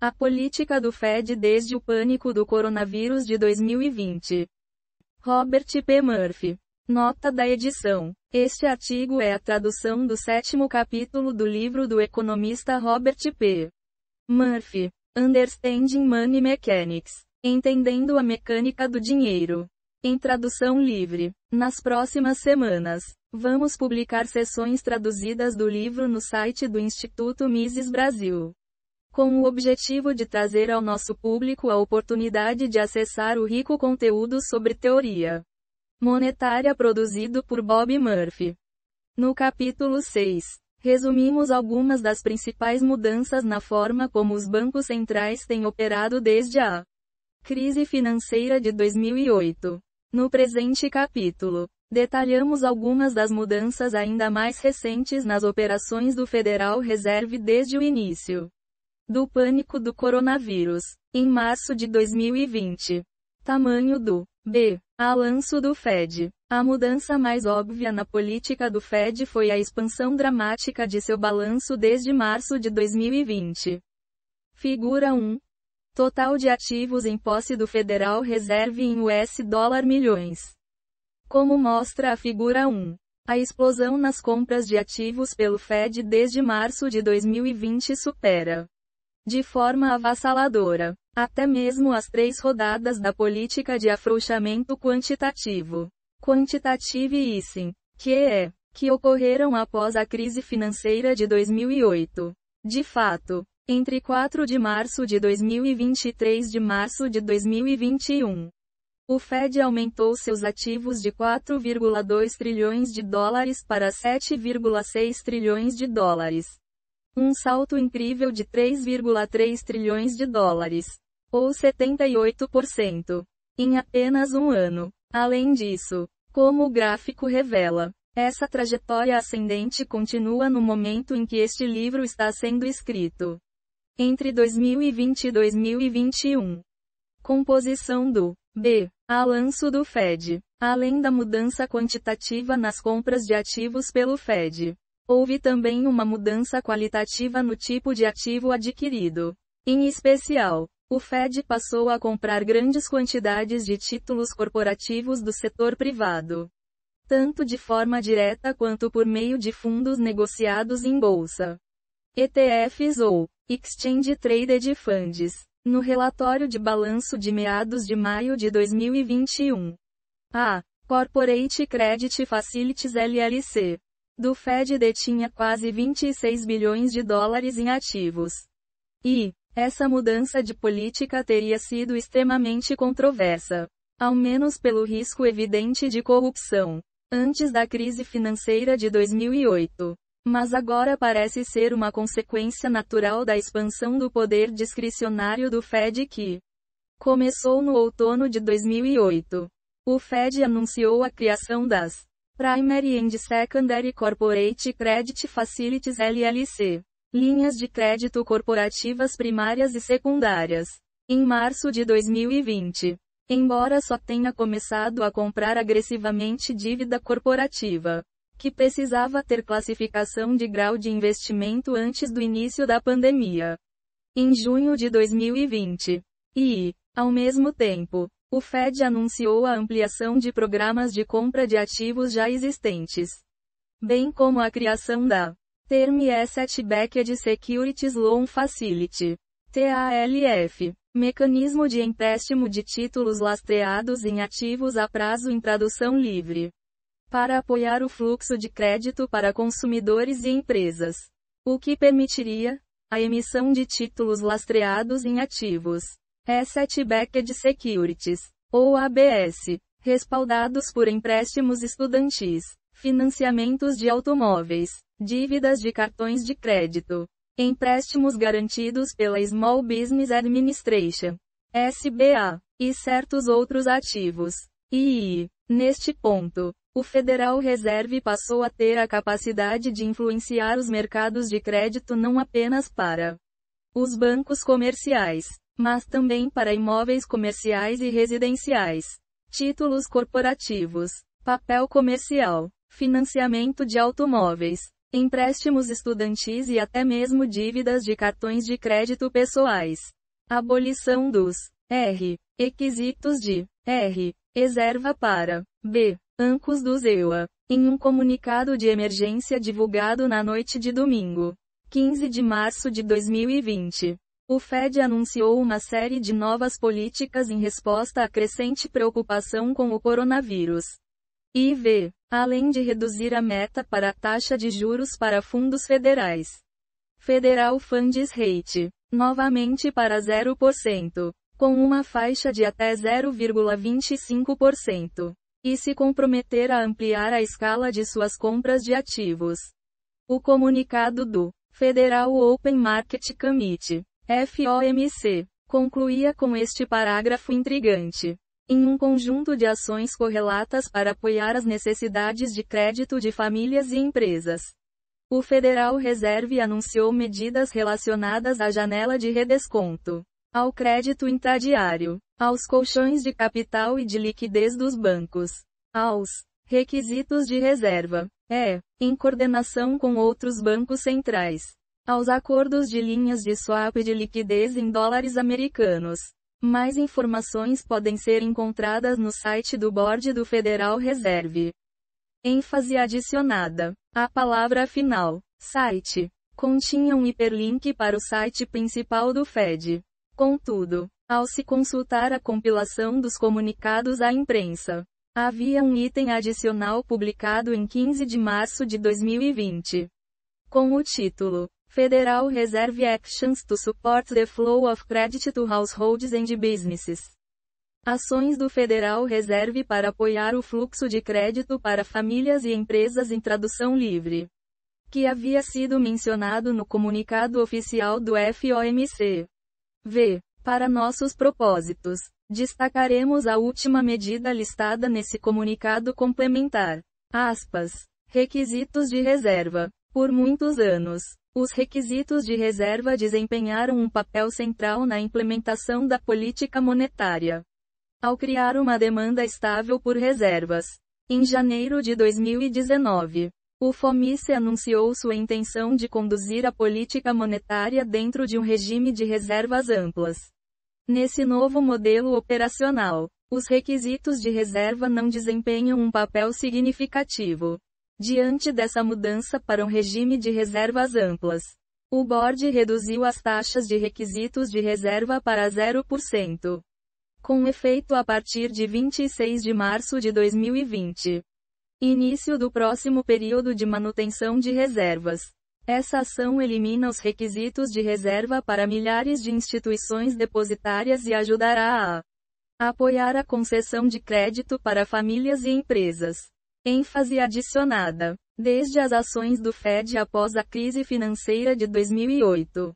A política do Fed desde o pânico do coronavírus de 2020. Robert P. Murphy. Nota da edição. Este artigo é a tradução do 7º capítulo do livro do economista Robert P. Murphy. Understanding Money Mechanics. Entendendo a mecânica do dinheiro. Em tradução livre. Nas próximas semanas, vamos publicar seções traduzidas do livro no site do Instituto Mises Brasil, com o objetivo de trazer ao nosso público a oportunidade de acessar o rico conteúdo sobre teoria monetária produzido por Bob Murphy. No capítulo 6, resumimos algumas das principais mudanças na forma como os bancos centrais têm operado desde a crise financeira de 2008. No presente capítulo, detalhamos algumas das mudanças ainda mais recentes nas operações do Federal Reserve desde o início do pânico do coronavírus, em março de 2020. Tamanho do balanço do Fed. A mudança mais óbvia na política do Fed foi a expansão dramática de seu balanço desde março de 2020. Figura 1. Total de ativos em posse do Federal Reserve em US$ milhões. Como mostra a figura 1, a explosão nas compras de ativos pelo Fed desde março de 2020 supera, de forma avassaladora, até mesmo as 3 rodadas da política de afrouxamento quantitativo, quantitative easing, que ocorreram após a crise financeira de 2008. De fato, entre 4 de março de 2020 e 3 de março de 2021, o Fed aumentou seus ativos de 4,2 trilhões de dólares para 7,6 trilhões de dólares. Um salto incrível de 3,3 trilhões de dólares, ou 78%, em apenas um ano. Além disso, como o gráfico revela, essa trajetória ascendente continua no momento em que este livro está sendo escrito. Entre 2020 e 2021. Composição do balanço do Fed. Além da mudança quantitativa nas compras de ativos pelo Fed, houve também uma mudança qualitativa no tipo de ativo adquirido. Em especial, o Fed passou a comprar grandes quantidades de títulos corporativos do setor privado, tanto de forma direta quanto por meio de fundos negociados em bolsa, ETFs ou Exchange Traded Funds. No relatório de balanço de meados de maio de 2021, a Corporate Credit Facilities LLC do Fed detinha quase 26 bilhões de dólares em ativos. E essa mudança de política teria sido extremamente controversa, ao menos pelo risco evidente de corrupção, antes da crise financeira de 2008. Mas agora parece ser uma consequência natural da expansão do poder discricionário do Fed que começou no outono de 2008. O Fed anunciou a criação das Primary and Secondary Corporate Credit Facilities LLC, linhas de crédito corporativas primárias e secundárias, em março de 2020. Embora só tenha começado a comprar agressivamente dívida corporativa, que precisava ter classificação de grau de investimento antes do início da pandemia, em junho de 2020. E, ao mesmo tempo, o Fed anunciou a ampliação de programas de compra de ativos já existentes, bem como a criação da Term Asset Backed Securities Loan Facility, TALF, mecanismo de empréstimo de títulos lastreados em ativos a prazo em tradução livre, para apoiar o fluxo de crédito para consumidores e empresas, o que permitiria a emissão de títulos lastreados em ativos, Asset-Backed Securities, ou ABS, respaldados por empréstimos estudantis, financiamentos de automóveis, dívidas de cartões de crédito, empréstimos garantidos pela Small Business Administration, SBA, e certos outros ativos. E, neste ponto, o Federal Reserve passou a ter a capacidade de influenciar os mercados de crédito não apenas para os bancos comerciais, mas também para imóveis comerciais e residenciais, títulos corporativos, papel comercial, financiamento de automóveis, empréstimos estudantis e até mesmo dívidas de cartões de crédito pessoais. Abolição dos requisitos de reserva para bancos do ZEUA. Em um comunicado de emergência divulgado na noite de domingo, 15 de março de 2020, o Fed anunciou uma série de novas políticas em resposta à crescente preocupação com o coronavírus. Além de reduzir a meta para a taxa de juros para fundos federais. Federal Funds Rate, novamente para 0%, com uma faixa de até 0,25%. E se comprometer a ampliar a escala de suas compras de ativos. O comunicado do Federal Open Market Committee, FOMC, concluía com este parágrafo intrigante. Em um conjunto de ações correlatas para apoiar as necessidades de crédito de famílias e empresas. O Federal Reserve anunciou medidas relacionadas à janela de redesconto, ao crédito intradiário, aos colchões de capital e de liquidez dos bancos, aos requisitos de reserva, em coordenação com outros bancos centrais, aos acordos de linhas de swap de liquidez em dólares americanos. Mais informações podem ser encontradas no site do Board do Federal Reserve. ênfase adicionada. A palavra final, site, continha um hiperlink para o site principal do Fed. Contudo, ao se consultar a compilação dos comunicados à imprensa, havia um item adicional publicado em 15 de março de 2020. Com o título, Federal Reserve Actions to Support the Flow of Credit to Households and Businesses. Ações do Federal Reserve para apoiar o fluxo de crédito para famílias e empresas em tradução livre. Que havia sido mencionado no comunicado oficial do FOMC. Para nossos propósitos, destacaremos a última medida listada nesse comunicado complementar. Requisitos de reserva. Por muitos anos, os requisitos de reserva desempenharam um papel central na implementação da política monetária. Ao criar uma demanda estável por reservas. Em janeiro de 2019, o FOMC anunciou sua intenção de conduzir a política monetária dentro de um regime de reservas amplas. Nesse novo modelo operacional, os requisitos de reserva não desempenham um papel significativo. Diante dessa mudança para um regime de reservas amplas, o Board reduziu as taxas de requisitos de reserva para 0%. Com efeito a partir de 26 de março de 2020. Início do próximo período de manutenção de reservas. Essa ação elimina os requisitos de reserva para milhares de instituições depositárias e ajudará a apoiar a concessão de crédito para famílias e empresas. ênfase adicionada. Desde as ações do Fed após a crise financeira de 2008.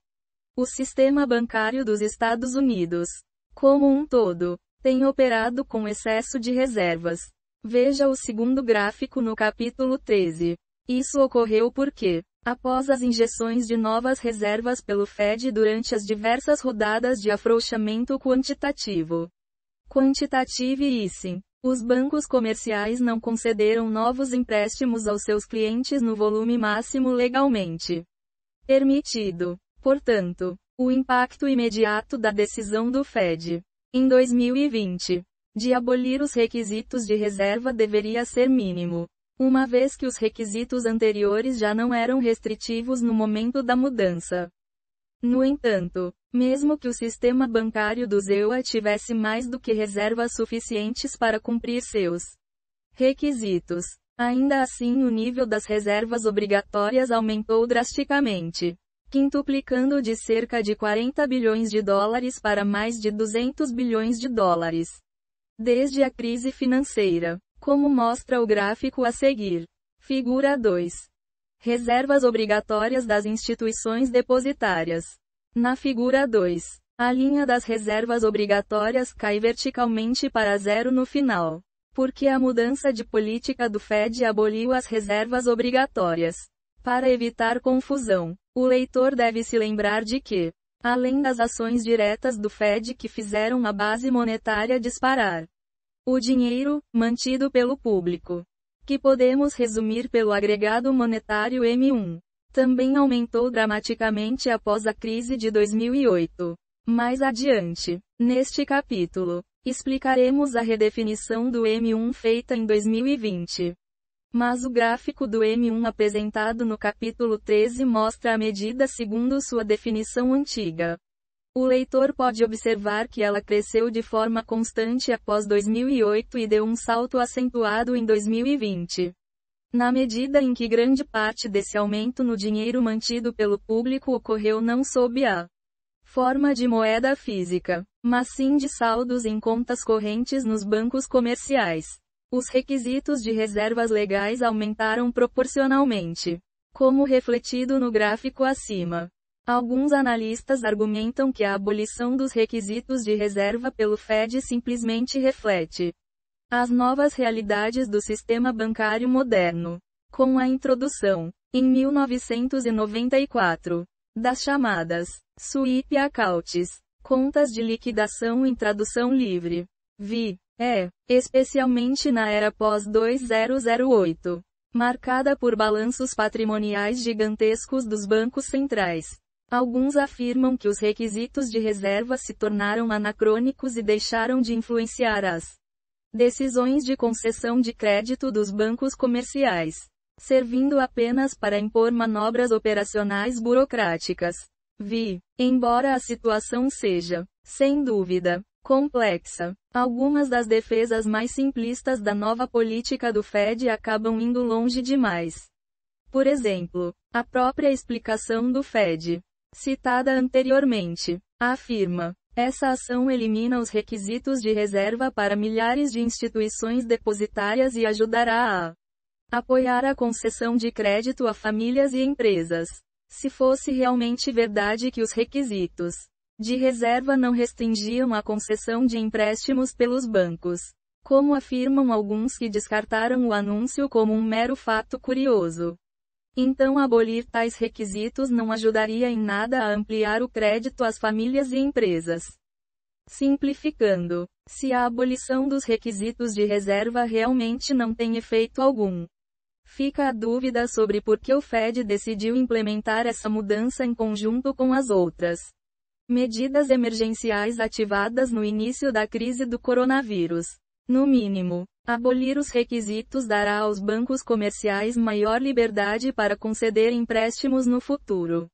O sistema bancário dos Estados Unidos, como um todo, tem operado com excesso de reservas. Veja o segundo gráfico no capítulo 13. Isso ocorreu porque, após as injeções de novas reservas pelo Fed durante as diversas rodadas de afrouxamento quantitativo. Quantitative easing. Os bancos comerciais não concederam novos empréstimos aos seus clientes no volume máximo legalmente permitido. Portanto, o impacto imediato da decisão do Fed, em 2020, de abolir os requisitos de reserva deveria ser mínimo, uma vez que os requisitos anteriores já não eram restritivos no momento da mudança. No entanto, mesmo que o sistema bancário do ZEUA tivesse mais do que reservas suficientes para cumprir seus requisitos, ainda assim o nível das reservas obrigatórias aumentou drasticamente, quintuplicando de cerca de 40 bilhões de dólares para mais de 200 bilhões de dólares. Desde a crise financeira, como mostra o gráfico a seguir. Figura 2. Reservas obrigatórias das instituições depositárias. Na figura 2, a linha das reservas obrigatórias cai verticalmente para zero no final, porque a mudança de política do Fed aboliu as reservas obrigatórias. Para evitar confusão, o leitor deve se lembrar de que, além das ações diretas do Fed que fizeram a base monetária disparar, o dinheiro, mantido pelo público, que podemos resumir pelo agregado monetário M1, também aumentou dramaticamente após a crise de 2008. Mais adiante, neste capítulo, explicaremos a redefinição do M1 feita em 2020. Mas o gráfico do M1 apresentado no capítulo 13 mostra a medida segundo sua definição antiga. O leitor pode observar que ela cresceu de forma constante após 2008 e deu um salto acentuado em 2020. Na medida em que grande parte desse aumento no dinheiro mantido pelo público ocorreu não sob a forma de moeda física, mas sim de saldos em contas correntes nos bancos comerciais. Os requisitos de reservas legais aumentaram proporcionalmente, como refletido no gráfico acima. Alguns analistas argumentam que a abolição dos requisitos de reserva pelo Fed simplesmente reflete as novas realidades do sistema bancário moderno, com a introdução, em 1994, das chamadas sweep accounts, contas de liquidação em tradução livre, VE, especialmente na era pós-2008, marcada por balanços patrimoniais gigantescos dos bancos centrais. Alguns afirmam que os requisitos de reserva se tornaram anacrônicos e deixaram de influenciar as decisões de concessão de crédito dos bancos comerciais, servindo apenas para impor manobras operacionais burocráticas. Embora a situação seja, sem dúvida, complexa, algumas das defesas mais simplistas da nova política do Fed acabam indo longe demais. Por exemplo, a própria explicação do Fed, citada anteriormente, afirma: essa ação elimina os requisitos de reserva para milhares de instituições depositárias e ajudará a apoiar a concessão de crédito a famílias e empresas. Se fosse realmente verdade que os requisitos de reserva não restringiam a concessão de empréstimos pelos bancos, como afirmam alguns que descartaram o anúncio como um mero fato curioso, então abolir tais requisitos não ajudaria em nada a ampliar o crédito às famílias e empresas. Simplificando, se a abolição dos requisitos de reserva realmente não tem efeito algum, fica a dúvida sobre por que o Fed decidiu implementar essa mudança em conjunto com as outras medidas emergenciais ativadas no início da crise do coronavírus. No mínimo, abolir os requisitos dará aos bancos comerciais maior liberdade para conceder empréstimos no futuro,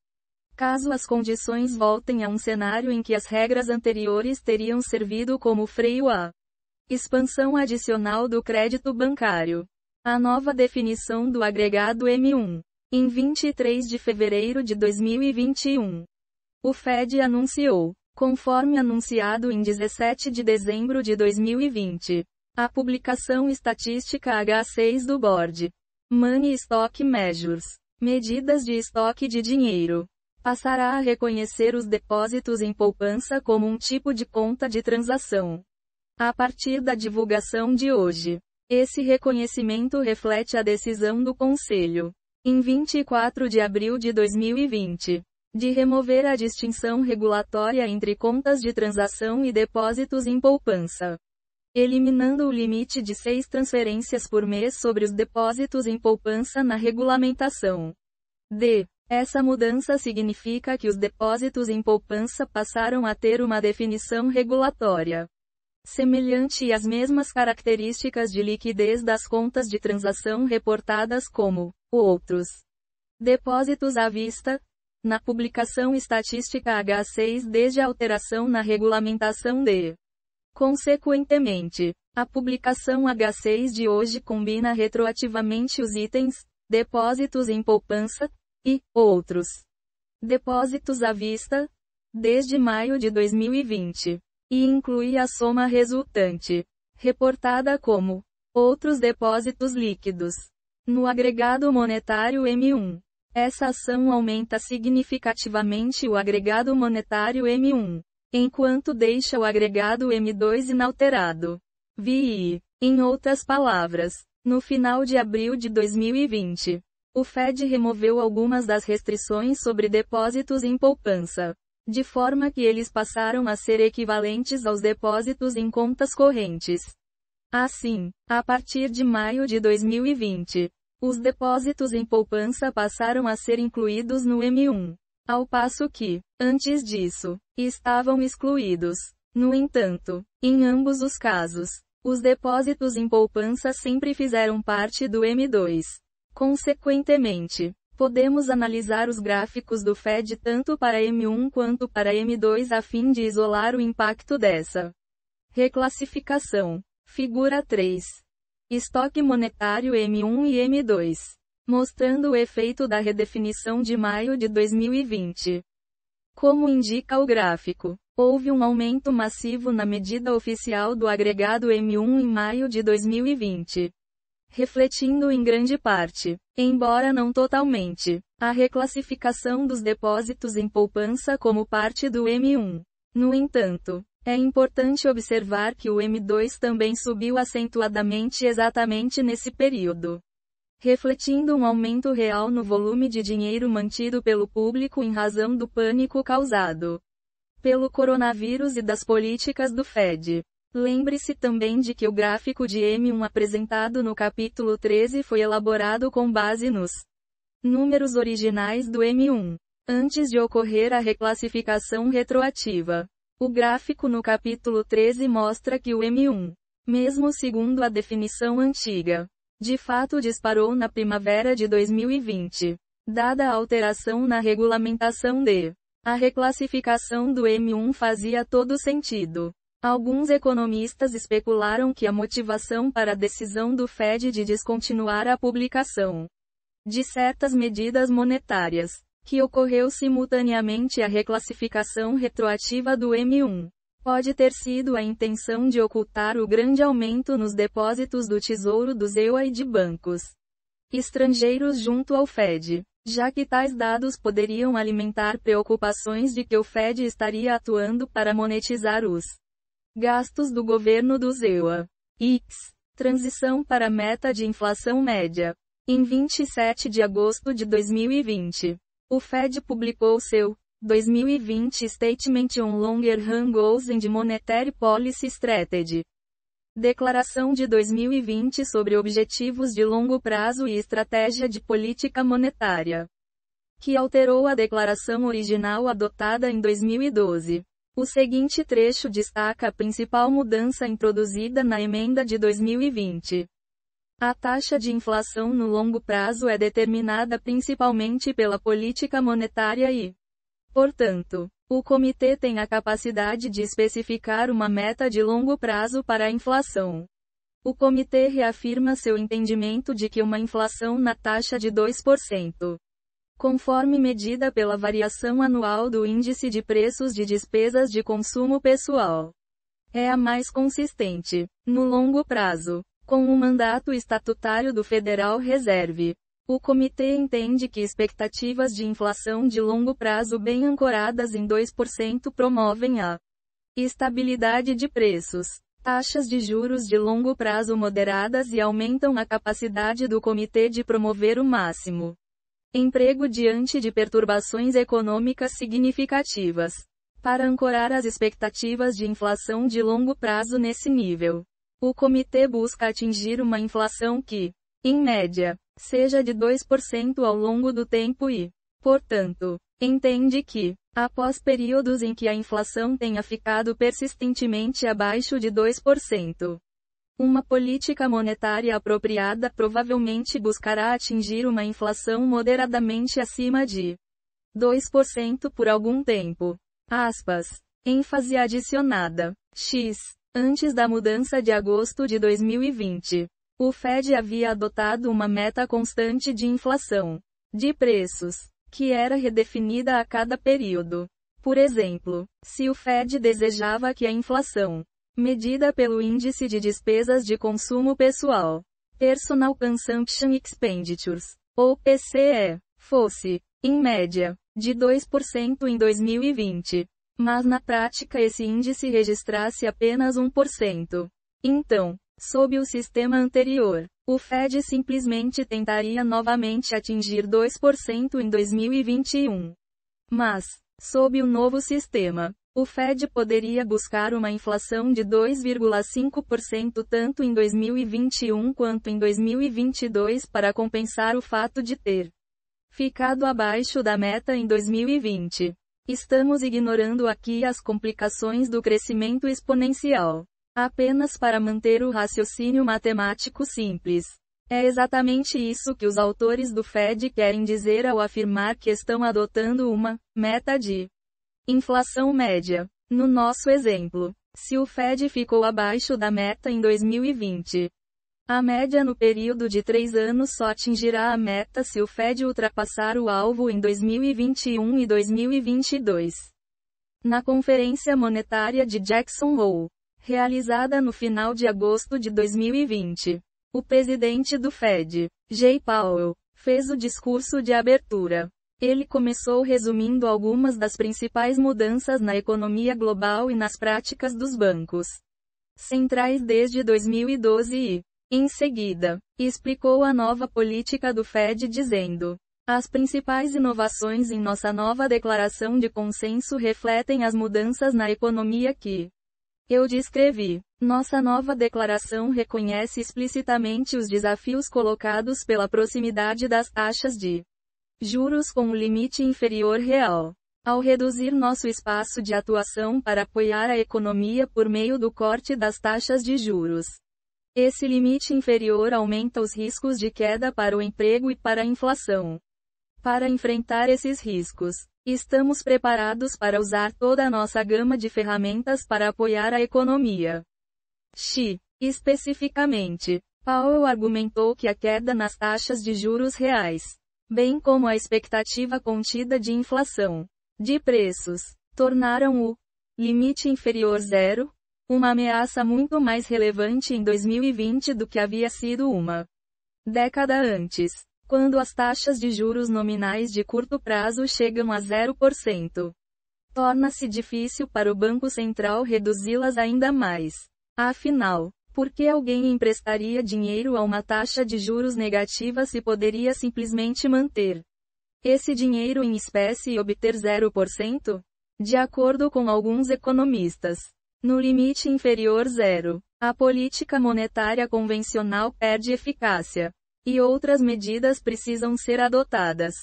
caso as condições voltem a um cenário em que as regras anteriores teriam servido como freio à expansão adicional do crédito bancário. A nova definição do agregado M1. Em 23 de fevereiro de 2021, o Fed anunciou, conforme anunciado em 17 de dezembro de 2020, a publicação estatística H6 do Board Money Stock Measures, medidas de estoque de dinheiro, passará a reconhecer os depósitos em poupança como um tipo de conta de transação. A partir da divulgação de hoje, esse reconhecimento reflete a decisão do Conselho, em 24 de abril de 2020, de remover a distinção regulatória entre contas de transação e depósitos em poupança, eliminando o limite de 6 transferências por mês sobre os depósitos em poupança na regulamentação. Essa mudança significa que os depósitos em poupança passaram a ter uma definição regulatória semelhante e as mesmas características de liquidez das contas de transação reportadas como outros depósitos à vista, na publicação estatística H6 desde a alteração na regulamentação de. Consequentemente, a publicação H6 de hoje combina retroativamente os itens depósitos em poupança e outros depósitos à vista desde maio de 2020. E inclui a soma resultante, reportada como outros depósitos líquidos, no agregado monetário M1. Essa ação aumenta significativamente o agregado monetário M1, enquanto deixa o agregado M2 inalterado. Em outras palavras, no final de abril de 2020, o Fed removeu algumas das restrições sobre depósitos em poupança, de forma que eles passaram a ser equivalentes aos depósitos em contas correntes. Assim, a partir de maio de 2020, os depósitos em poupança passaram a ser incluídos no M1, ao passo que, antes disso, estavam excluídos. No entanto, em ambos os casos, os depósitos em poupança sempre fizeram parte do M2. Consequentemente, podemos analisar os gráficos do Fed tanto para M1 quanto para M2 a fim de isolar o impacto dessa reclassificação. Figura 3. Estoque monetário M1 e M2. Mostrando o efeito da redefinição de maio de 2020. Como indica o gráfico, houve um aumento massivo na medida oficial do agregado M1 em maio de 2020. Refletindo em grande parte, embora não totalmente, a reclassificação dos depósitos em poupança como parte do M1. No entanto, é importante observar que o M2 também subiu acentuadamente exatamente nesse período, refletindo um aumento real no volume de dinheiro mantido pelo público em razão do pânico causado pelo coronavírus e das políticas do Fed. Lembre-se também de que o gráfico de M1 apresentado no capítulo 13 foi elaborado com base nos números originais do M1, antes de ocorrer a reclassificação retroativa. O gráfico no capítulo 13 mostra que o M1, mesmo segundo a definição antiga, de fato disparou na primavera de 2020, dada a alteração na regulamentação de a reclassificação do M1 fazia todo sentido. Alguns economistas especularam que a motivação para a decisão do Fed de descontinuar a publicação de certas medidas monetárias, que ocorreu simultaneamente à reclassificação retroativa do M1, pode ter sido a intenção de ocultar o grande aumento nos depósitos do Tesouro dos EUA e de bancos estrangeiros junto ao Fed, já que tais dados poderiam alimentar preocupações de que o Fed estaria atuando para monetizar os gastos do governo dos EUA. Transição para a meta de inflação média. Em 27 de agosto de 2020, o Fed publicou seu 2020 Statement on Longer Run Goals and Monetary Policy Strategy. Declaração de 2020 sobre objetivos de longo prazo e estratégia de política monetária, que alterou a declaração original adotada em 2012. O seguinte trecho destaca a principal mudança introduzida na emenda de 2020. A taxa de inflação no longo prazo é determinada principalmente pela política monetária e, portanto, o comitê tem a capacidade de especificar uma meta de longo prazo para a inflação. O comitê reafirma seu entendimento de que uma inflação na taxa de 2%, conforme medida pela variação anual do índice de preços de despesas de consumo pessoal, é a mais consistente, no longo prazo, com o mandato estatutário do Federal Reserve. O comitê entende que expectativas de inflação de longo prazo bem ancoradas em 2% promovem a estabilidade de preços, taxas de juros de longo prazo moderadas e aumentam a capacidade do comitê de promover o máximo emprego diante de perturbações econômicas significativas. Para ancorar as expectativas de inflação de longo prazo nesse nível, o comitê busca atingir uma inflação que, em média, seja de 2% ao longo do tempo e, portanto, entende que, após períodos em que a inflação tenha ficado persistentemente abaixo de 2%, uma política monetária apropriada provavelmente buscará atingir uma inflação moderadamente acima de 2% por algum tempo. ênfase adicionada. Antes da mudança de agosto de 2020, o Fed havia adotado uma meta constante de inflação de preços, que era redefinida a cada período. Por exemplo, se o Fed desejava que a inflação, medida pelo Índice de Despesas de Consumo Pessoal, Personal Consumption Expenditures, ou PCE, fosse, em média, de 2% em 2020, mas na prática esse índice registrasse apenas 1%. Então, sob o sistema anterior, o Fed simplesmente tentaria novamente atingir 2% em 2021. Mas, sob o novo sistema, O Fed poderia buscar uma inflação de 2,5% tanto em 2021 quanto em 2022 para compensar o fato de ter ficado abaixo da meta em 2020. Estamos ignorando aqui as complicações do crescimento exponencial. Apenas para manter o raciocínio matemático simples. É exatamente isso que os autores do Fed querem dizer ao afirmar que estão adotando uma meta de inflação média. No nosso exemplo, se o Fed ficou abaixo da meta em 2020, a média no período de 3 anos só atingirá a meta se o Fed ultrapassar o alvo em 2021 e 2022. Na Conferência Monetária de Jackson Hole, realizada no final de agosto de 2020, o presidente do Fed, Jay Powell, fez o discurso de abertura. Ele começou resumindo algumas das principais mudanças na economia global e nas práticas dos bancos centrais desde 2012 e, em seguida, explicou a nova política do Fed dizendo: as principais inovações em nossa nova declaração de consenso refletem as mudanças na economia que eu descrevi. Nossa nova declaração reconhece explicitamente os desafios colocados pela proximidade das taxas de juros com o limite inferior real. Ao reduzir nosso espaço de atuação para apoiar a economia por meio do corte das taxas de juros, esse limite inferior aumenta os riscos de queda para o emprego e para a inflação. Para enfrentar esses riscos, estamos preparados para usar toda a nossa gama de ferramentas para apoiar a economia. Especificamente, Powell argumentou que a queda nas taxas de juros reais, bem como a expectativa contida de inflação de preços, tornaram o limite inferior zero uma ameaça muito mais relevante em 2020 do que havia sido uma década antes, quando as taxas de juros nominais de curto prazo chegam a 0%. Torna-se difícil para o Banco Central reduzi-las ainda mais. Afinal, por que alguém emprestaria dinheiro a uma taxa de juros negativa se poderia simplesmente manter esse dinheiro em espécie e obter 0%? De acordo com alguns economistas, no limite inferior zero, a política monetária convencional perde eficácia, e outras medidas precisam ser adotadas.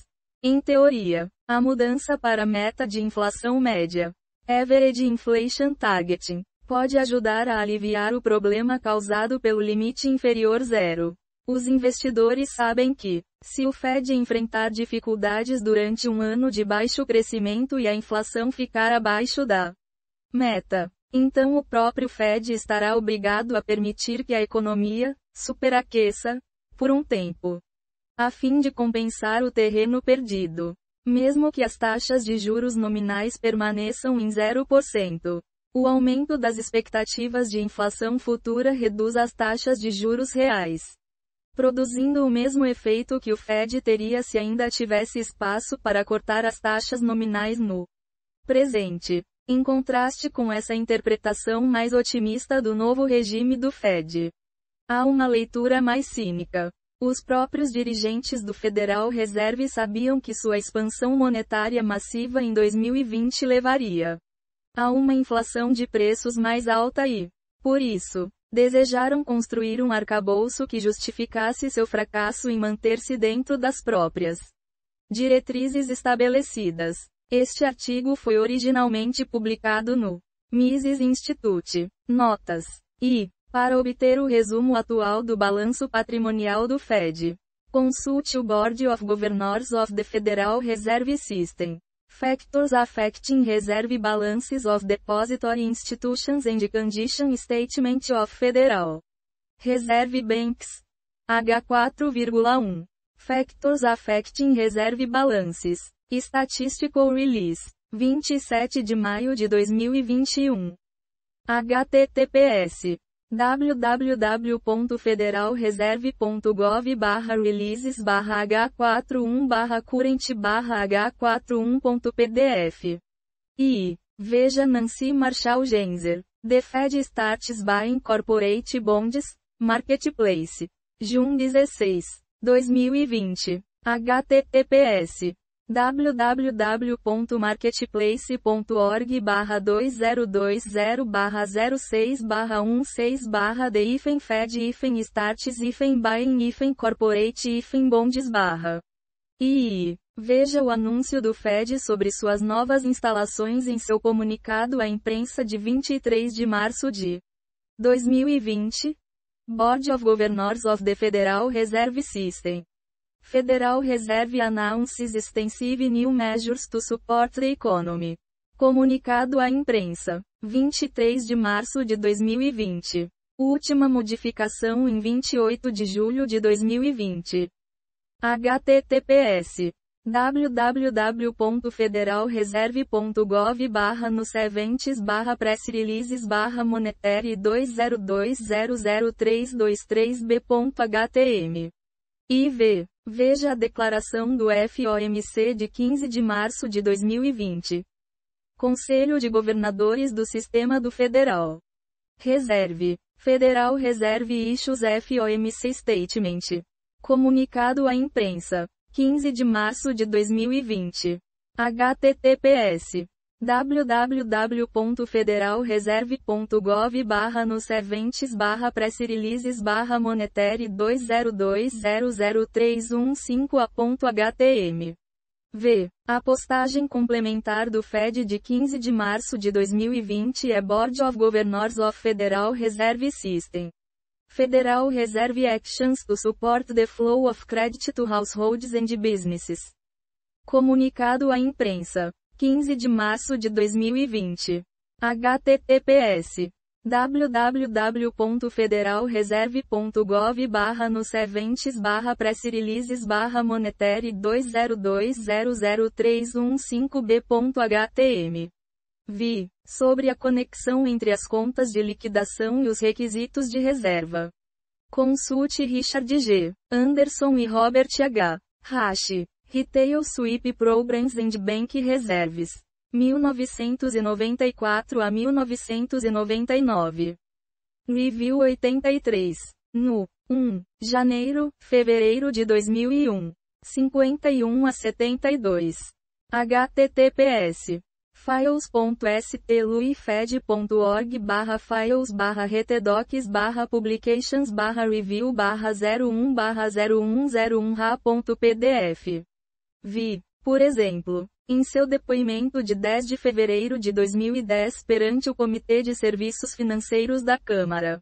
Em teoria, a mudança para a meta de inflação média, Average Inflation Targeting, pode ajudar a aliviar o problema causado pelo limite inferior zero. Os investidores sabem que, se o Fed enfrentar dificuldades durante um ano de baixo crescimento e a inflação ficar abaixo da meta, então o próprio Fed estará obrigado a permitir que a economia superaqueça por um tempo, a fim de compensar o terreno perdido. Mesmo que as taxas de juros nominais permaneçam em 0%. O aumento das expectativas de inflação futura reduz as taxas de juros reais, produzindo o mesmo efeito que o Fed teria se ainda tivesse espaço para cortar as taxas nominais no presente. Em contraste com essa interpretação mais otimista do novo regime do Fed, há uma leitura mais cínica. Os próprios dirigentes do Federal Reserve sabiam que sua expansão monetária massiva em 2020 levaria a uma inflação de preços mais alta e, por isso, desejaram construir um arcabouço que justificasse seu fracasso em manter-se dentro das próprias diretrizes estabelecidas. Este artigo foi originalmente publicado no Mises Institute. Notas. E, para obter o resumo atual do balanço patrimonial do Fed, consulte o Board of Governors of the Federal Reserve System. Factors affecting reserve balances of depository institutions and condition statement of Federal Reserve Banks. H4,1. Factors affecting reserve balances. Statistical Release. 27 de maio de 2021. https www.federalreserve.gov/releases/h41/current/h41.pdf. E, veja Nancy Marshall Genzer. The Fed Starts Buying Corporate Bonds, Marketplace. Jun 16, 2020. https www.marketplace.org/2020/06/1/6/the-buying-corporate-bonds. E veja o anúncio do Fed sobre suas novas instalações em seu comunicado à imprensa de 23 de março de 2020. Board of Governors of the Federal Reserve System. Federal Reserve announces extensive new measures to support the economy. Comunicado à imprensa, 23 de março de 2020. Última modificação em 28 de julho de 2020. https www.federalreserve.gov/no-press-releases/monetary20200323b.htm. IV. Veja a declaração do FOMC de 15 de março de 2020. Conselho de Governadores do Sistema do Federal Reserve. Federal Reserve issues FOMC Statement. Comunicado à imprensa. 15 de março de 2020. https www.federalreserve.gov/no-press-releases/monetary20200315a.htm. V. A postagem complementar do Fed de 15 de março de 2020 é Board of Governors of Federal Reserve System. Federal Reserve Actions to Support the Flow of Credit to Households and Businesses. Comunicado à imprensa. 15 de março de 2020. https www.federalreserve.gov/no-press-releases/monetary20200315b.htm. Vi. Sobre a conexão entre as contas de liquidação e os requisitos de reserva. Consulte Richard G. Anderson e Robert H. Rasch. Retail Sweep Programs and Bank Reserves. 1994 a 1999. Review 83. No 1. Janeiro, fevereiro de 2001. 51 a 72. https files.stluifed.org/files/rtdocs/review/01/0101ra.pdf. Vi, por exemplo, em seu depoimento de 10 de fevereiro de 2010 perante o Comitê de Serviços Financeiros da Câmara.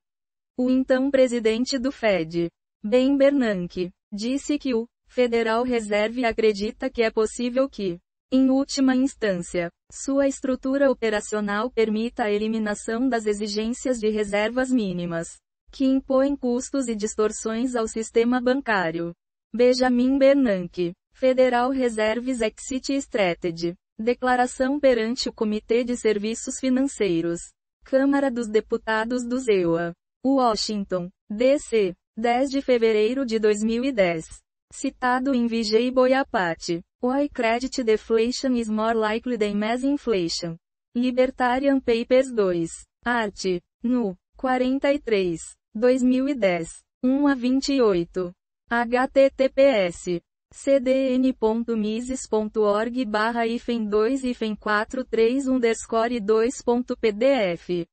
O então presidente do Fed, Ben Bernanke, disse que o Federal Reserve acredita que é possível que, em última instância, sua estrutura operacional permita a eliminação das exigências de reservas mínimas, que impõem custos e distorções ao sistema bancário. Benjamin Bernanke, Federal Reserve's Exit Strategy. Declaração perante o Comitê de Serviços Financeiros. Câmara dos Deputados dos EUA. Washington, D.C., 10 de fevereiro de 2010. Citado em Vijay Boyapati. Why Credit Deflation is More Likely Than Mass Inflation. Libertarian Papers 2. Art. No. 43. 2010. 1 a 28. https cdn.mises.org/-2-431_2.pdf.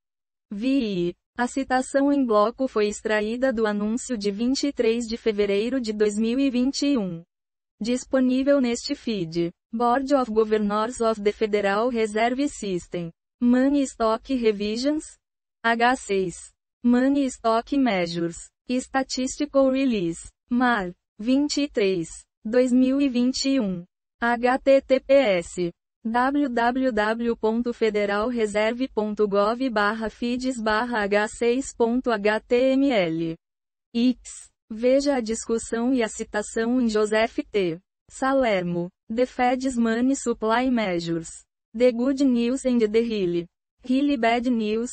Vi. A citação em bloco foi extraída do anúncio de 23 de fevereiro de 2021. Disponível neste feed. Board of Governors of the Federal Reserve System. Money Stock Revisions. H6. Money Stock Measures. Statistical Release. Mar. 23. 2021. https www.federalreserve.gov/feeds/h6.html. X. Veja a discussão e a citação em Joseph T. Salermo. The Fed's Money Supply Measures. The Good News and the Really Bad News.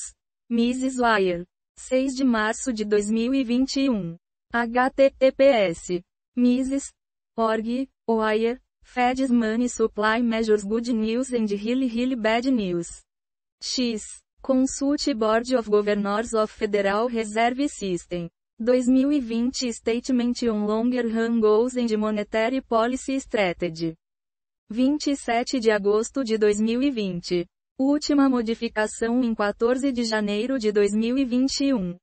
Mrs. Wire. 6 de março de 2021. https Mises.org, Wire, Fed's Money Supply Measures Good News and Really Bad News. X. Consulte Board of Governors of Federal Reserve System. 2020 Statement on Longer Run Goals and Monetary Policy Strategy. 27 de agosto de 2020. Última modificação em 14 de janeiro de 2021.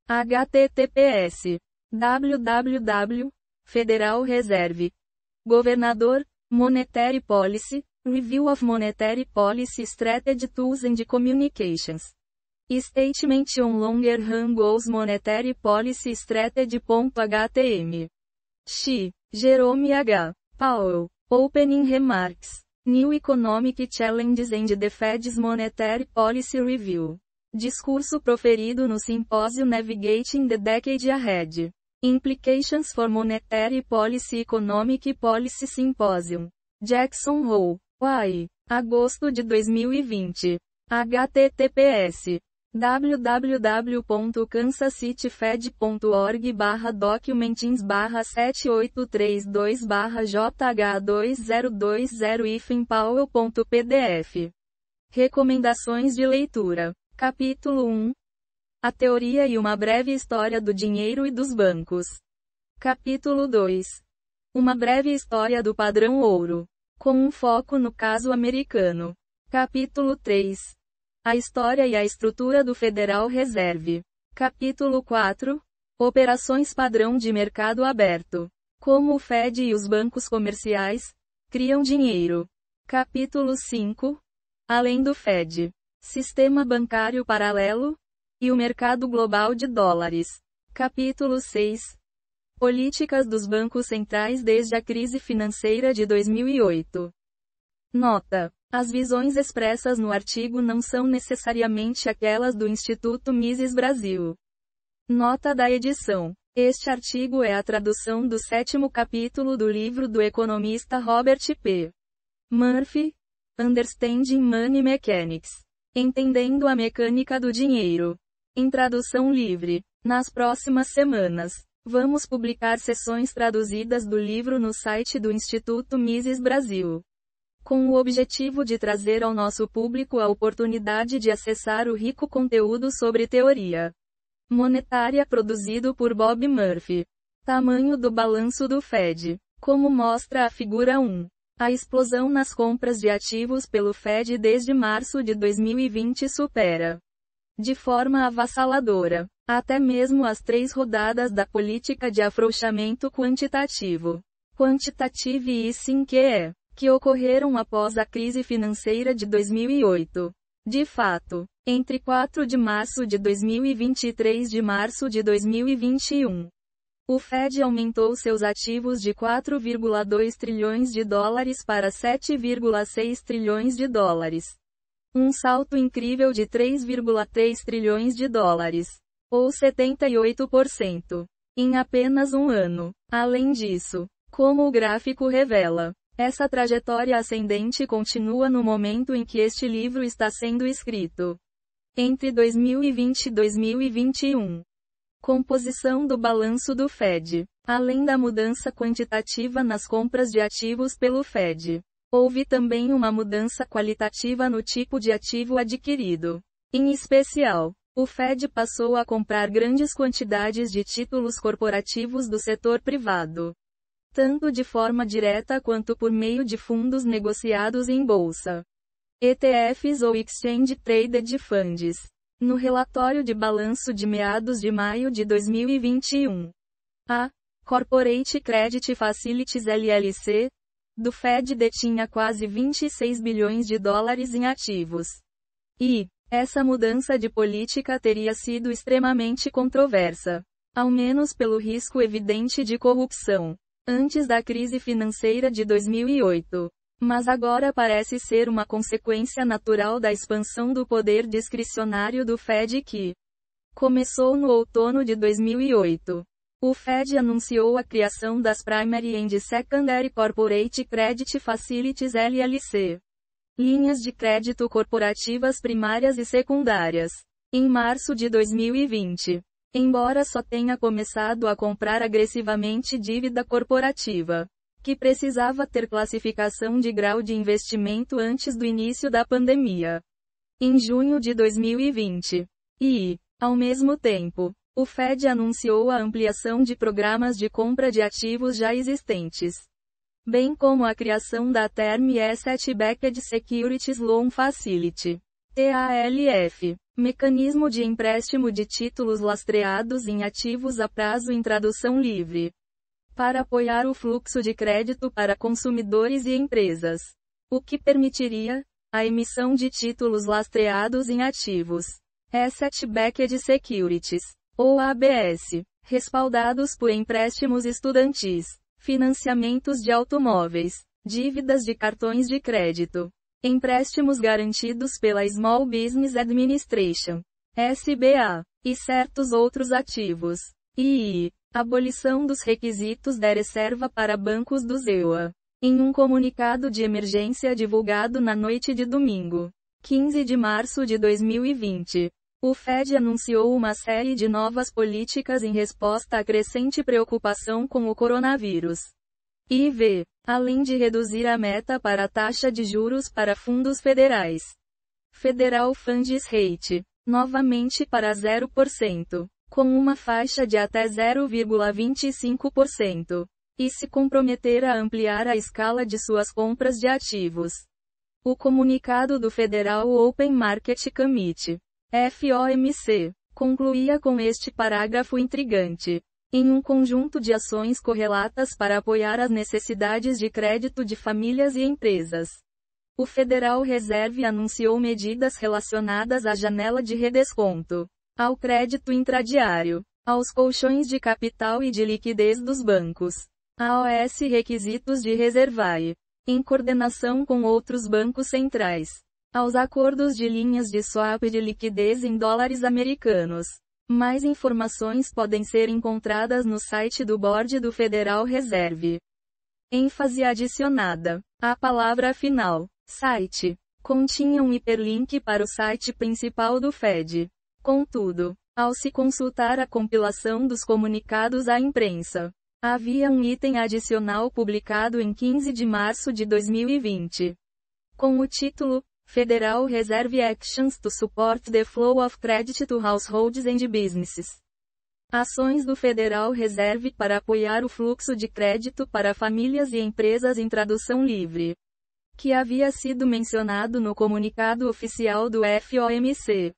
https www. Federal Reserve. Governador, Monetary Policy, Review of Monetary Policy Strategy Tools and Communications. Statement on Longer Run Goals Monetary Policy Strategy.htm. Jerome H. Powell. Opening Remarks. New Economic Challenges and the Fed's Monetary Policy Review. Discurso proferido no simpósio Navigating the Decade Ahead. Implications for Monetary Policy Economic Policy Symposium. Jackson Hole, Y. Agosto de 2020. https www.kansas-city.org/documentings/7832-JH2020-Powell.pdf. Recomendações de leitura. Capítulo 1. A teoria e uma breve história do dinheiro e dos bancos. Capítulo 2. Uma breve história do padrão ouro, com um foco no caso americano. Capítulo 3. A história e a estrutura do Federal Reserve. Capítulo 4. Operações padrão de mercado aberto. Como o Fed e os bancos comerciais criam dinheiro. Capítulo 5. Além do Fed. Sistema bancário paralelo e o mercado global de dólares. Capítulo 6. Políticas dos bancos centrais desde a crise financeira de 2008. Nota: as visões expressas no artigo não são necessariamente aquelas do Instituto Mises Brasil. Nota da edição: este artigo é a tradução do 7º capítulo do livro do economista Robert P. Murphy, Understanding Money Mechanics. Entendendo a mecânica do dinheiro. Em tradução livre. Nas próximas semanas, vamos publicar seções traduzidas do livro no site do Instituto Mises Brasil, com o objetivo de trazer ao nosso público a oportunidade de acessar o rico conteúdo sobre teoria monetária produzido por Bob Murphy. Tamanho do balanço do Fed. Como mostra a figura 1. A explosão nas compras de ativos pelo Fed desde março de 2020 supera, de forma avassaladora, até mesmo as 3 rodadas da política de afrouxamento quantitativo. Quantitative easing que ocorreram após a crise financeira de 2008. De fato, entre 4 de março de 2020 e 3 de março de 2021, o Fed aumentou seus ativos de 4,2 trilhões de dólares para 7,6 trilhões de dólares. Um salto incrível de 3,3 trilhões de dólares, ou 78%, em apenas um ano. Além disso, como o gráfico revela, essa trajetória ascendente continua no momento em que este livro está sendo escrito. Entre 2020 e 2021. Composição do balanço do Fed. Além da mudança quantitativa nas compras de ativos pelo Fed, houve também uma mudança qualitativa no tipo de ativo adquirido. Em especial, o Fed passou a comprar grandes quantidades de títulos corporativos do setor privado, tanto de forma direta quanto por meio de fundos negociados em bolsa, ETFs ou Exchange Traded Funds. No relatório de balanço de meados de maio de 2021, a Corporate Credit Facilities LLC do Fed detinha quase 26 bilhões de dólares em ativos. E essa mudança de política teria sido extremamente controversa, ao menos pelo risco evidente de corrupção, antes da crise financeira de 2008. Mas agora parece ser uma consequência natural da expansão do poder discricionário do Fed que começou no outono de 2008. O Fed anunciou a criação das Primary and Secondary Corporate Credit Facilities LLC, linhas de crédito corporativas primárias e secundárias, em março de 2020. Embora só tenha começado a comprar agressivamente dívida corporativa, que precisava ter classificação de grau de investimento antes do início da pandemia, em junho de 2020. E, ao mesmo tempo, o Fed anunciou a ampliação de programas de compra de ativos já existentes. bem como a criação da Term Asset Backed Securities Loan Facility, TALF, mecanismo de empréstimo de títulos lastreados em ativos a prazo em tradução livre, para apoiar o fluxo de crédito para consumidores e empresas, o que permitiria a emissão de títulos lastreados em ativos, Asset Backed Securities, ou ABS, respaldados por empréstimos estudantis, financiamentos de automóveis, dívidas de cartões de crédito, empréstimos garantidos pela Small Business Administration, SBA, e certos outros ativos. E abolição dos requisitos da reserva para bancos do ZEUA. Em um comunicado de emergência divulgado na noite de domingo, 15 de março de 2020, o Fed anunciou uma série de novas políticas em resposta à crescente preocupação com o coronavírus. IV, além de reduzir a meta para a taxa de juros para fundos federais. Federal Funds Rate, novamente para 0%, com uma faixa de até 0,25%. E se comprometer a ampliar a escala de suas compras de ativos. O comunicado do Federal Open Market Committee, FOMC, concluía com este parágrafo intrigante. Em um conjunto de ações correlatas para apoiar as necessidades de crédito de famílias e empresas, o Federal Reserve anunciou medidas relacionadas à janela de redesconto, ao crédito intradiário, aos colchões de capital e de liquidez dos bancos, aos requisitos de reservae, em coordenação com outros bancos centrais, aos acordos de linhas de swap de liquidez em dólares americanos. Mais informações podem ser encontradas no site do Board do Federal Reserve. ênfase adicionada. A palavra final. Site. Continha um hiperlink para o site principal do Fed. Contudo, ao se consultar a compilação dos comunicados à imprensa, havia um item adicional publicado em 15 de março de 2020. Com o título, Federal Reserve Actions to Support the Flow of Credit to Households and Businesses. Ações do Federal Reserve para apoiar o fluxo de crédito para famílias e empresas em tradução livre. Que havia sido mencionado no comunicado oficial do FOMC.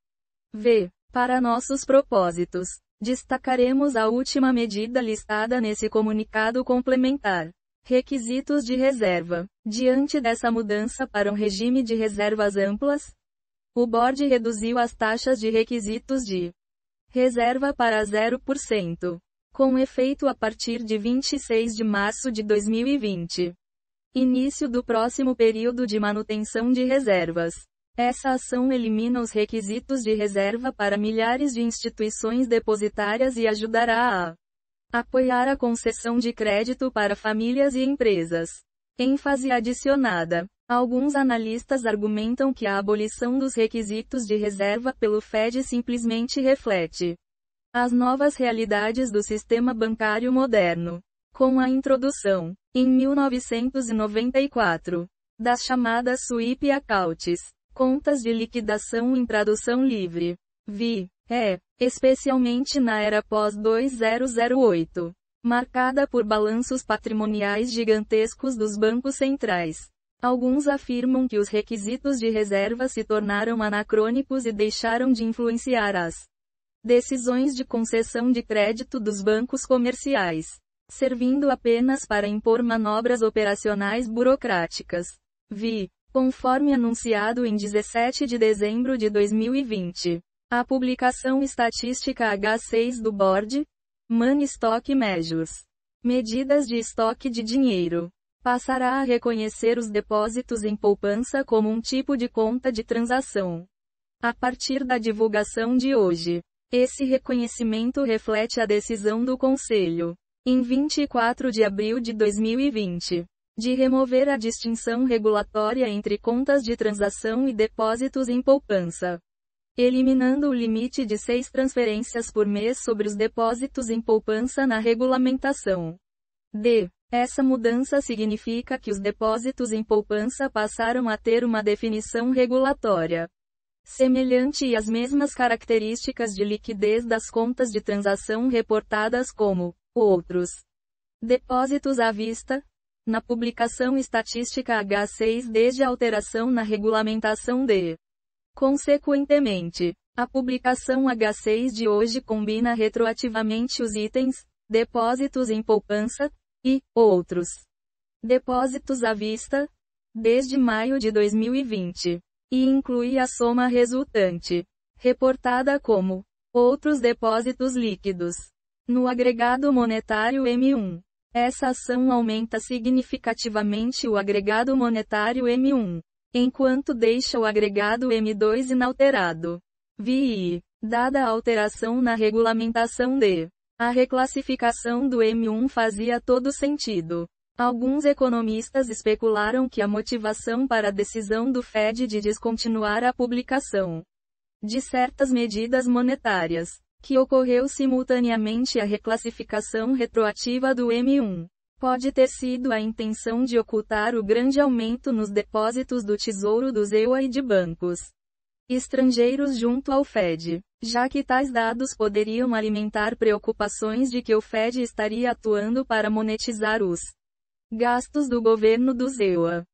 Para nossos propósitos, destacaremos a última medida listada nesse comunicado complementar. Requisitos de reserva. Diante dessa mudança para um regime de reservas amplas, o Board reduziu as taxas de requisitos de reserva para 0%, com efeito a partir de 26 de março de 2020. Início do próximo período de manutenção de reservas. Essa ação elimina os requisitos de reserva para milhares de instituições depositárias e ajudará a apoiar a concessão de crédito para famílias e empresas. ênfase adicionada. Alguns analistas argumentam que a abolição dos requisitos de reserva pelo Fed simplesmente reflete as novas realidades do sistema bancário moderno. Com a introdução, em 1994, das chamadas sweep accounts, contas de liquidação em tradução livre, especialmente na era pós-2008, marcada por balanços patrimoniais gigantescos dos bancos centrais. Alguns afirmam que os requisitos de reserva se tornaram anacrônicos e deixaram de influenciar as decisões de concessão de crédito dos bancos comerciais, servindo apenas para impor manobras operacionais burocráticas. Conforme anunciado em 17 de dezembro de 2020. A publicação estatística H6 do Board, Money Stock Measures, medidas de estoque de dinheiro, passará a reconhecer os depósitos em poupança como um tipo de conta de transação. A partir da divulgação de hoje, esse reconhecimento reflete a decisão do Conselho, em 24 de abril de 2020, de remover a distinção regulatória entre contas de transação e depósitos em poupança, eliminando o limite de 6 transferências por mês sobre os depósitos em poupança na regulamentação. Essa mudança significa que os depósitos em poupança passaram a ter uma definição regulatória semelhante e as mesmas características de liquidez das contas de transação reportadas como outros depósitos à vista, na publicação estatística H6 desde a alteração na regulamentação de. Consequentemente, a publicação H6 de hoje combina retroativamente os itens, depósitos em poupança, e outros depósitos à vista, desde maio de 2020, e inclui a soma resultante, reportada como outros depósitos líquidos, no agregado monetário M1. Essa ação aumenta significativamente o agregado monetário M1, enquanto deixa o agregado M2 inalterado. VI. Dada a alteração na regulamentação de. A reclassificação do M1 fazia todo sentido. Alguns economistas especularam que a motivação para a decisão do Fed de descontinuar a publicação de certas medidas monetárias, que ocorreu simultaneamente à reclassificação retroativa do M1, pode ter sido a intenção de ocultar o grande aumento nos depósitos do Tesouro dos EUA e de bancos estrangeiros junto ao Fed, já que tais dados poderiam alimentar preocupações de que o Fed estaria atuando para monetizar os gastos do governo dos EUA.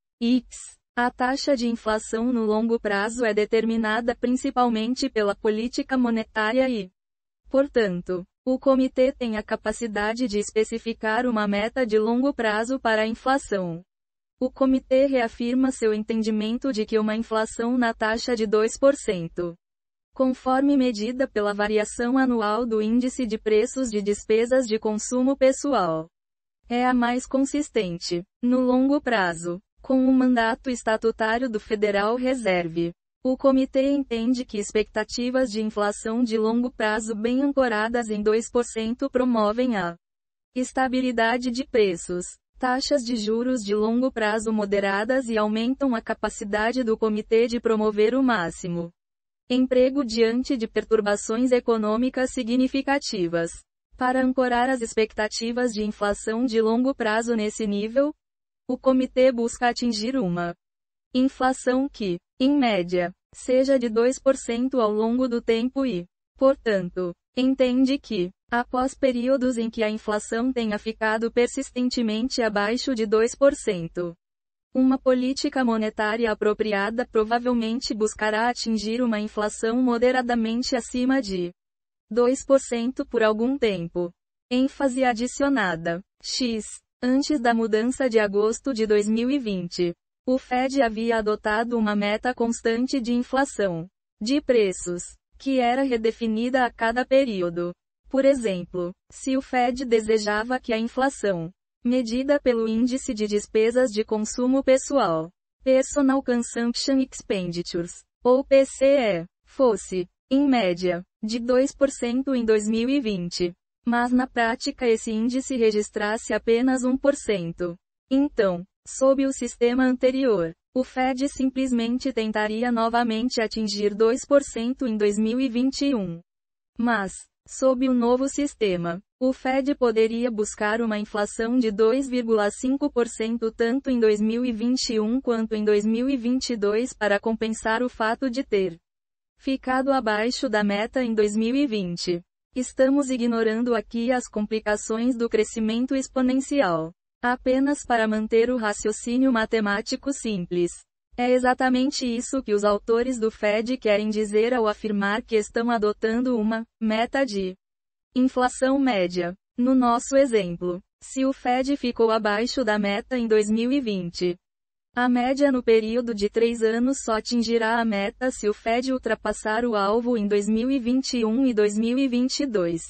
A taxa de inflação no longo prazo é determinada principalmente pela política monetária e, portanto, o comitê tem a capacidade de especificar uma meta de longo prazo para a inflação. O comitê reafirma seu entendimento de que uma inflação na taxa de 2%, conforme medida pela variação anual do índice de preços de despesas de consumo pessoal, é a mais consistente, no longo prazo, com o mandato estatutário do Federal Reserve. O comitê entende que expectativas de inflação de longo prazo bem ancoradas em 2% promovem a estabilidade de preços, taxas de juros de longo prazo moderadas e aumentam a capacidade do comitê de promover o máximo emprego diante de perturbações econômicas significativas. Para ancorar as expectativas de inflação de longo prazo nesse nível, o comitê busca atingir uma inflação que, em média, seja de 2% ao longo do tempo e, portanto, entende que, após períodos em que a inflação tenha ficado persistentemente abaixo de 2%, uma política monetária apropriada provavelmente buscará atingir uma inflação moderadamente acima de 2% por algum tempo. ênfase adicionada. X. Antes da mudança de agosto de 2020, o Fed havia adotado uma meta constante de inflação de preços, que era redefinida a cada período. Por exemplo, se o Fed desejava que a inflação, medida pelo Índice de Despesas de Consumo Pessoal, Personal Consumption Expenditures, ou PCE, fosse, em média, de 2% em 2020, mas na prática esse índice registrasse apenas 1%. Então, sob o sistema anterior, o Fed simplesmente tentaria novamente atingir 2% em 2021. Mas, sob o novo sistema, o Fed poderia buscar uma inflação de 2,5% tanto em 2021 quanto em 2022 para compensar o fato de ter ficado abaixo da meta em 2020. Estamos ignorando aqui as complicações do crescimento exponencial, apenas para manter o raciocínio matemático simples. É exatamente isso que os autores do Fed querem dizer ao afirmar que estão adotando uma meta de inflação média. No nosso exemplo, se o Fed ficou abaixo da meta em 2020, a média no período de 3 anos só atingirá a meta se o Fed ultrapassar o alvo em 2021 e 2022.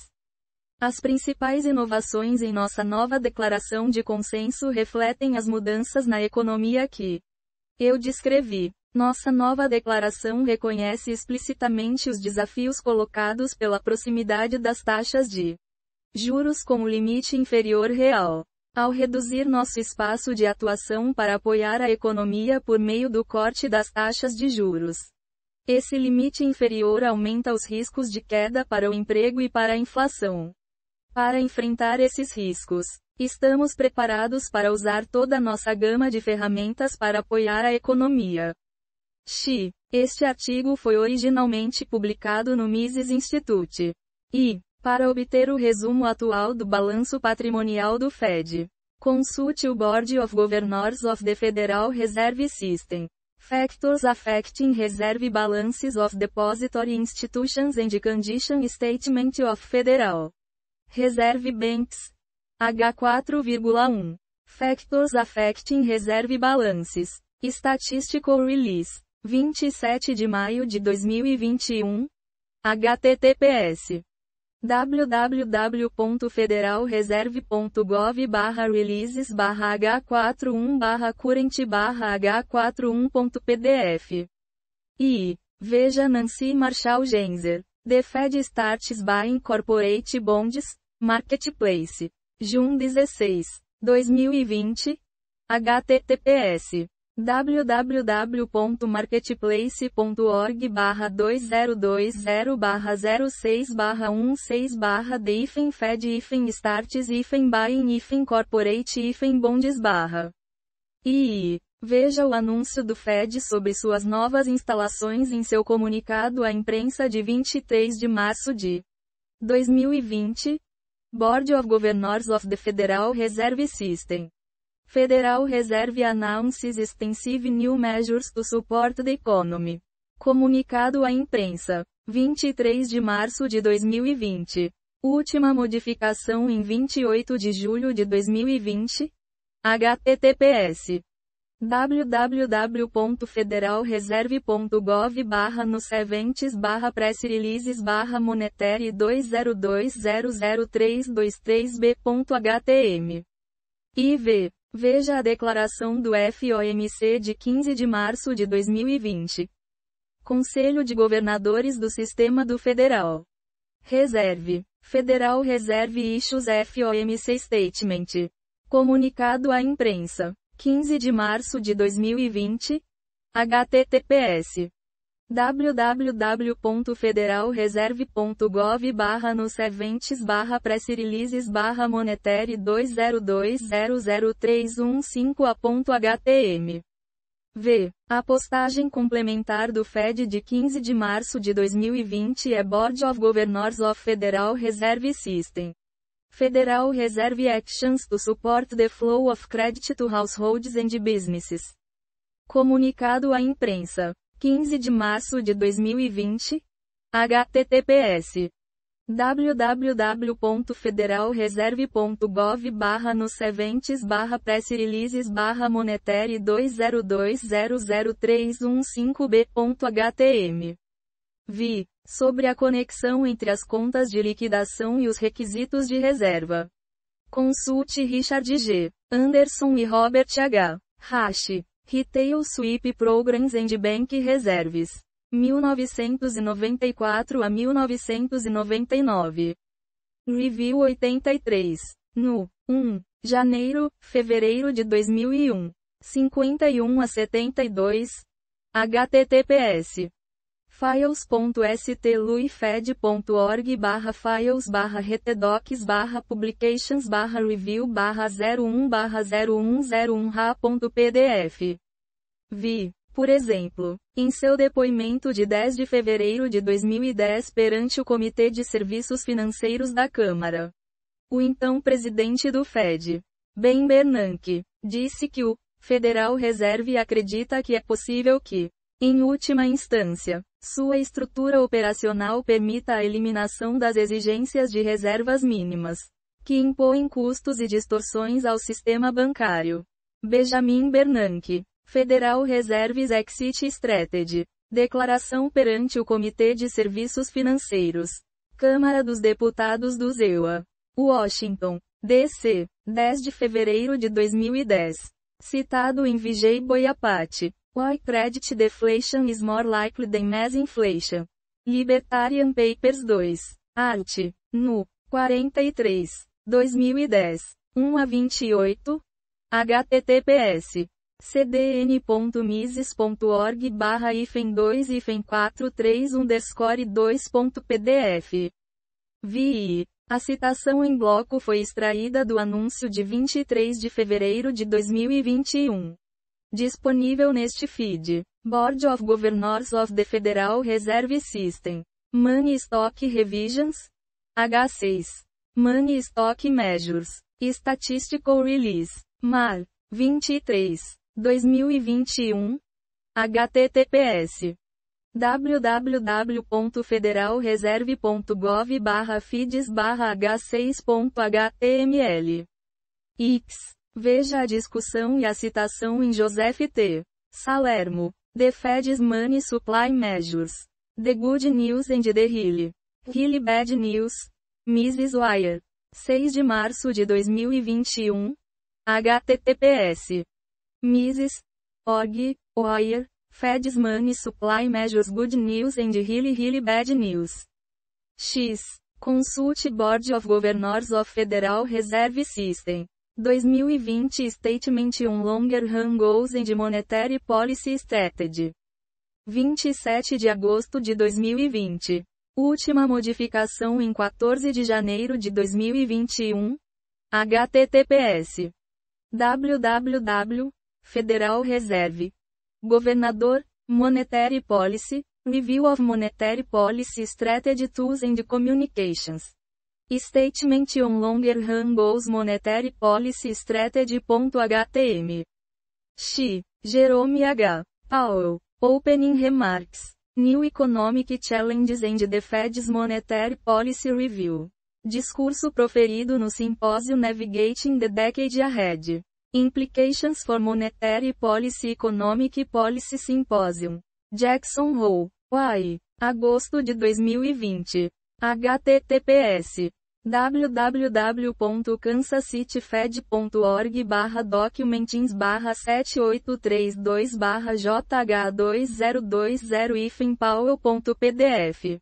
As principais inovações em nossa nova declaração de consenso refletem as mudanças na economia que eu descrevi. Nossa nova declaração reconhece explicitamente os desafios colocados pela proximidade das taxas de juros com o limite inferior real. Ao reduzir nosso espaço de atuação para apoiar a economia por meio do corte das taxas de juros, esse limite inferior aumenta os riscos de queda para o emprego e para a inflação. Para enfrentar esses riscos, estamos preparados para usar toda a nossa gama de ferramentas para apoiar a economia. Este artigo foi originalmente publicado no Mises Institute. Para obter o resumo atual do balanço patrimonial do Fed, Consulte o Board of Governors of the Federal Reserve System. Factors affecting reserve balances of depository institutions and condition statement of Federal Reserve Banks. H4,1. Factors affecting reserve balances. Statistical Release. 27 de maio de 2021. https www.federalreserve.gov/releases/h41/current/h41.pdf. E. Veja Nancy Marshall Genzer. The Fed Starts Buying Corporate Bonds, Marketplace. June 16, 2020. https www.marketplace.org/2020/06/1/6/the-Fed-Buying-Corporate-Bonds/. E. Veja o anúncio do Fed sobre suas novas instalações em seu comunicado à imprensa de 23 de março de 2020. Board of Governors of the Federal Reserve System. Federal Reserve announces extensive new measures to support the economy. Comunicado à imprensa. 23 de março de 2020. Última modificação em 28 de julho de 2020. https www.federalreserve.gov/nos-events/press-releases/monetary 20200323b.htm. IV. Veja a declaração do FOMC de 15 de março de 2020. Conselho de Governadores do Sistema do Federal Reserve. Federal Reserve Issues FOMC Statement. Comunicado à imprensa. 15 de março de 2020. https www.federalreserve.gov/nos-events/press-releases/monetary 20200315a.htm. V. A postagem complementar do Fed de 15 de março de 2020 é Board of Governors of Federal Reserve System. Federal Reserve Actions to Support the Flow of Credit to Households and Businesses. Comunicado à imprensa. 15 de março de 2020. https www.federalreserve.gov/nos-events/press-releases/monetary 20200315b.htm. Vi. Sobre a conexão entre as contas de liquidação e os requisitos de reserva. Consulte Richard G. Anderson e Robert H. Hash. Retail Sweep Programs and Bank Reserves. 1994 a 1999. Review 83. No 1. Janeiro, fevereiro de 2001. 51 a 72. https files.stluifed.org/files/retedocs/publications/review/01/0101ra.pdf. Vi. Por exemplo, em seu depoimento de 10 de fevereiro de 2010 perante o Comitê de Serviços Financeiros da Câmara, o então presidente do Fed, Ben Bernanke, disse que o Federal Reserve acredita que é possível que, em última instância, sua estrutura operacional permita a eliminação das exigências de reservas mínimas, que impõem custos e distorções ao sistema bancário. Benjamin Bernanke. Federal Reserve's Exit Strategy. Declaração perante o Comitê de Serviços Financeiros. Câmara dos Deputados do EUA. Washington, D.C., 10 de fevereiro de 2010. Citado em Vijay Boyapati. Why Credit Deflation is More Likely Than Mass Inflation. Libertarian Papers 2. Art. No. 43. 2010. 1 a 28. https cdn.mises.org/-2-43-2.pdf. Vi. A citação em bloco foi extraída do anúncio de 23 de fevereiro de 2021. Disponível neste feed. Board of Governors of the Federal Reserve System. Money Stock Revisions. H6. Money Stock Measures. Statistical Release. Mar. 23. 2021. https www.federalreserve.gov/feeds/h6.html. X. Veja a discussão e a citação em Joseph T. Salermo. The Fed's Money Supply Measures. The Good News and the Really Bad News. Mrs. Wire. 6 de março de 2021. https Mrs. Org. Wire. Fed's Money Supply Measures Good News and Really Bad News. X. Consult Board of Governors of Federal Reserve System. 2020 Statement on Longer Run Goals and Monetary Policy Strategy. 27 de agosto de 2020. Última modificação em 14 de janeiro de 2021. https www. Federal Reserve. Governador, Monetary Policy, Review of Monetary Policy Strategy Tools and Communications. Statement on Longer Run Goals Monetary Policy Strategy.htm. X. Jerome H. Powell. Opening Remarks. New Economic Challenges and the Fed's Monetary Policy Review. Discurso proferido no simpósio Navigating the Decade Ahead. Implications for Monetary Policy Economic Policy Symposium. Jackson Hole, Y. Agosto de 2020. https www.kansascityfed.org/documents/7832/JH2020-Powell.pdf